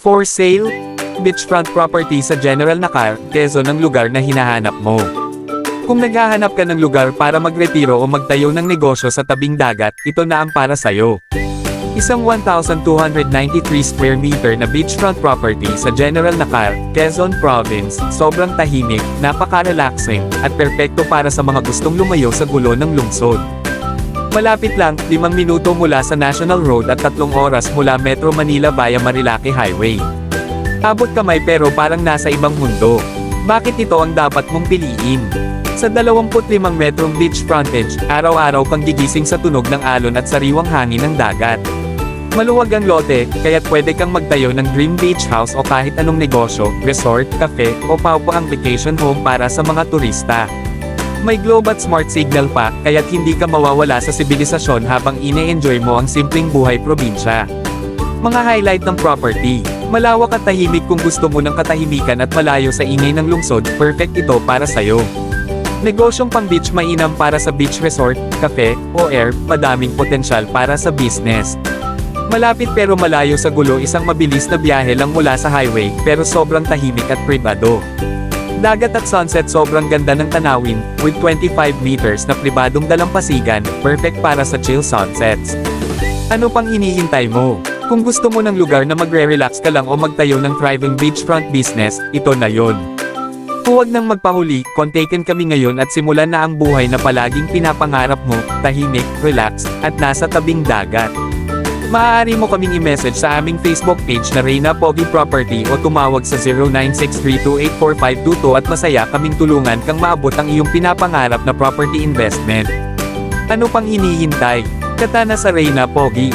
For sale? Beachfront property sa General Nakar, Quezon ang lugar na hinahanap mo. Kung naghahanap ka ng lugar para magretiro o magtayo ng negosyo sa tabing dagat, ito na ang para sa'yo. Isang 1,293 square meter na beachfront property sa General Nakar, Quezon Province, sobrang tahimik, napaka-relaxing, at perpekto para sa mga gustong lumayo sa gulo ng lungsod. Malapit lang, 5 minuto mula sa National Road at 3 oras mula Metro Manila via Marilaki Highway. Abot kamay pero parang nasa ibang mundo. Bakit ito ang dapat mong piliin? Sa 25 metrong beach frontage, araw-araw kang gigising sa tunog ng alon at sariwang hangin ng dagat. Maluwag ang lote, kaya't pwede kang magtayo ng dream beach house o kahit anong negosyo, resort, cafe, o paupo ang vacation home para sa mga turista. May globe at smart signal pa, kaya't hindi ka mawawala sa sibilisasyon habang ine-enjoy mo ang simpleng buhay probinsya. Mga highlight ng property. Malawak at tahimik. Kung gusto mo ng katahimikan at malayo sa ingay ng lungsod, perfect ito para sa'yo. Negosyong pang beach, mainam para sa beach resort, cafe, o air, madaming potensyal para sa business. Malapit pero malayo sa gulo, isang mabilis na biyahe lang mula sa highway, pero sobrang tahimik at pribado. Dagat at sunset, sobrang ganda ng tanawin, with 25 meters na pribadong dalampasigan, perfect para sa chill sunsets. Ano pang hinihintay mo? Kung gusto mo ng lugar na magre-relax ka lang o magtayo ng thriving beachfront business, ito na yon. Huwag nang magpahuli, kontakin kami ngayon at simulan na ang buhay na palaging pinapangarap mo, tahimik, relax, at nasa tabing dagat. Maaari mo kaming i-message sa aming Facebook page na Reyna Pogi Property o tumawag sa 0963284522 at masaya kaming tulungan kang maabot ang iyong pinapangarap na property investment. Ano pang hinihintay? Kata na sa Reyna Pogi.